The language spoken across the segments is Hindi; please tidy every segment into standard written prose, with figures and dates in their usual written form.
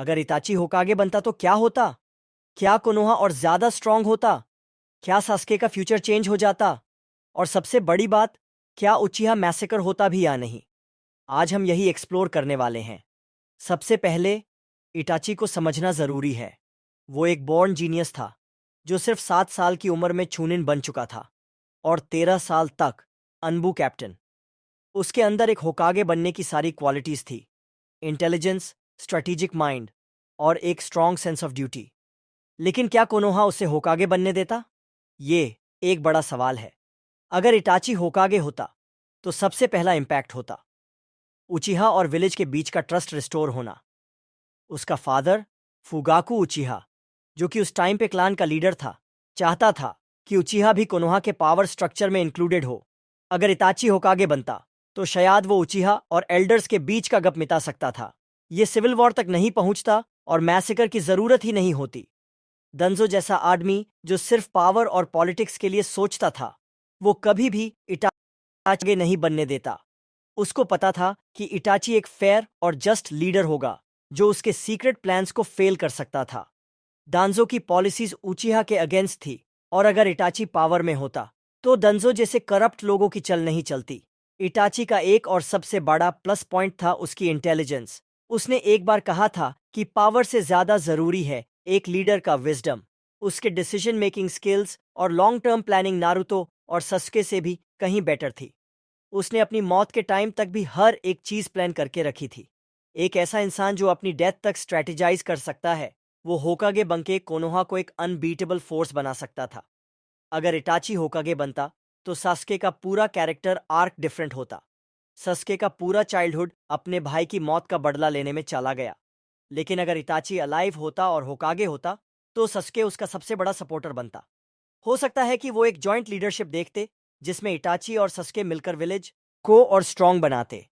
अगर इताची होकागे बनता तो क्या होता? क्या कोनोहा और ज्यादा स्ट्रांग होता? क्या सास्के का फ्यूचर चेंज हो जाता? और सबसे बड़ी बात, क्या उचिहा मैसेकर होता भी या नहीं? आज हम यही एक्सप्लोर करने वाले हैं। सबसे पहले, इटाची को समझना जरूरी है। वो एक बॉर्न जीनियस था, जो सिर्फ 7 साल की उम्र में चूनिन बन चुका था, और 13 साल तक अनबू कैप्टन। उसके अंदर एक होकागे बनने की सारी क्वालिटीज थी: इंटेलिजेंस, स्ट्रेटेजिक माइंड और एक स्ट्रॉन्ग सेंस ऑफ ड्यूटी। लेकिन क्या कोनोहा उसे होकागे बनने देता? ये एक बड़ा सवाल है। अगर इटाची होकागे होता तो सबसे पहला इंपैक्ट होता उचिहा और विलेज के बीच का ट्रस्ट रिस्टोर होना। उसका फादर फुगाकू उचिहा, जो कि उस टाइम पे क्लान का लीडर था, चाहता था कि उचिहा भी कोनोहा के पावर स्ट्रक्चर में इंक्लूडेड हो। अगर इताची होकागे बनता तो शायद वो उचिहा और एल्डर्स के बीच का गप मिटा सकता था। ये सिविल वॉर तक नहीं पहुंचता और मैसेकर की जरूरत ही नहीं होती। दंजो जैसा आदमी जो सिर्फ पावर और पॉलिटिक्स के लिए सोचता था, वो कभी भी इटाची नहीं बनने देता। उसको पता था कि इटाची एक फेयर और जस्ट लीडर होगा, जो उसके सीक्रेट प्लान्स को फेल कर सकता था। दांजो की पॉलिसीज उचिहा के अगेंस्ट थी, और अगर इटाची पावर में होता तो दंजो जैसे करप्ट लोगों की चल नहीं चलती। इटाची का एक और सबसे बड़ा प्लस पॉइंट था उसकी इंटेलिजेंस। उसने एक बार कहा था कि पावर से ज्यादा जरूरी है एक लीडर का विजडम। उसके डिसीजन मेकिंग स्किल्स और लॉन्ग टर्म प्लानिंग नारुतो और सस्के से भी कहीं बेटर थी। उसने अपनी मौत के टाइम तक भी हर एक चीज प्लान करके रखी थी। एक ऐसा इंसान जो अपनी डेथ तक स्ट्रेटेजाइज कर सकता है, वो होकागे बनके कोनोहा को एक अनबीटेबल फोर्स बना सकता था। अगर इटाची होकागे बनता तो सास्के का पूरा कैरेक्टर आर्क डिफरेंट होता। सस्के का पूरा चाइल्डहुड अपने भाई की मौत का बदला लेने में चला गया। लेकिन अगर इताची अलाइव होता और होकागे होता तो सस्के उसका सबसे बड़ा सपोर्टर बनता। हो सकता है कि वो एक जॉइंट लीडरशिप देखते, जिसमें इटाची और सस्के मिलकर विलेज को और स्ट्रांग बनाते।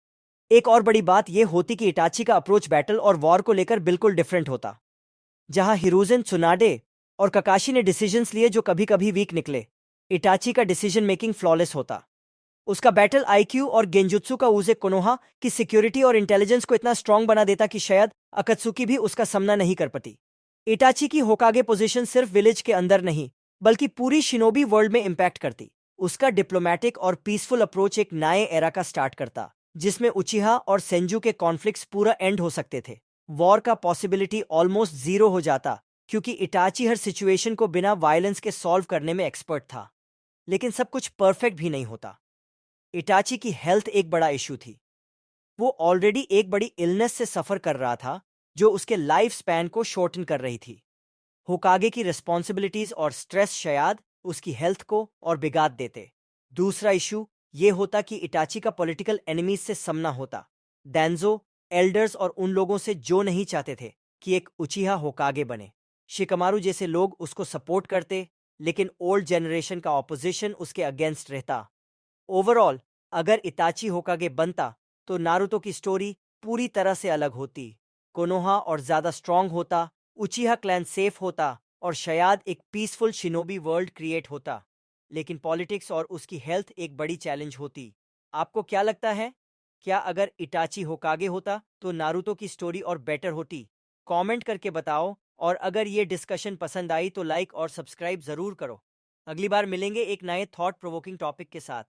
एक और बड़ी बात यह होती कि इटाची का अप्रोच बैटल और वॉर को लेकर बिल्कुल डिफरेंट होता। जहां हिरोजन त्सुनाडे और ककाशी ने डिसीजंस लिए जो कभी कभी वीक निकले, इटाची का डिसीजन मेकिंग फ्लॉलेस होता। उसका बैटल आईक्यू और गेंजुत्सु का उसे कोनोहा की सिक्योरिटी और इंटेलिजेंस को इतना स्ट्रांग बना देता कि शायद अकत्सुकी भी उसका सामना नहीं कर पाती। इटाची की होकागे पोजीशन सिर्फ विलेज के अंदर नहीं, बल्कि पूरी शिनोबी वर्ल्ड में इंपैक्ट करती। उसका डिप्लोमेटिक और पीसफुल अप्रोच एक नए एरा का स्टार्ट करता, जिसमें उचिहा और सेंजू के कॉन्फ्लिक्ट्स पूरा एंड हो सकते थे। वॉर का पॉसिबिलिटी ऑलमोस्ट जीरो हो जाता, क्योंकि इटाची हर सिचुएशन को बिना वायलेंस के सॉल्व करने में एक्सपर्ट था। लेकिन सब कुछ परफेक्ट भी नहीं होता। इटाची की हेल्थ एक बड़ा इशू थी। वो ऑलरेडी एक बड़ी इलनेस से सफर कर रहा था, जो उसके लाइफ स्पैन को शॉर्टन कर रही थी। होकागे की रिस्पॉन्सिबिलिटीज और स्ट्रेस शायद उसकी हेल्थ को और बिगाड़ देते। दूसरा इशू ये होता कि इटाची का पॉलिटिकल एनिमीज से सामना होता। दैंजो, एल्डर्स और उन लोगों से जो नहीं चाहते थे कि एक उचिहा होकागे बने। शिकमारू जैसे लोग उसको सपोर्ट करते, लेकिन ओल्ड जनरेशन का ऑपोजिशन उसके अगेंस्ट रहता। ओवरऑल, अगर इताची होकागे बनता तो नारुतो की स्टोरी पूरी तरह से अलग होती। कोनोहा और ज्यादा स्ट्रांग होता, उचिहा क्लैन सेफ होता, और शायद एक पीसफुल शिनोबी वर्ल्ड क्रिएट होता। लेकिन पॉलिटिक्स और उसकी हेल्थ एक बड़ी चैलेंज होती। आपको क्या लगता है? क्या अगर इटाची होकागे होता तो नारुतो की स्टोरी और बेटर होती? कमेंट करके बताओ, और अगर ये डिस्कशन पसंद आई तो लाइक और सब्सक्राइब जरूर करो। अगली बार मिलेंगे एक नए थॉट प्रोवोकिंग टॉपिक के साथ।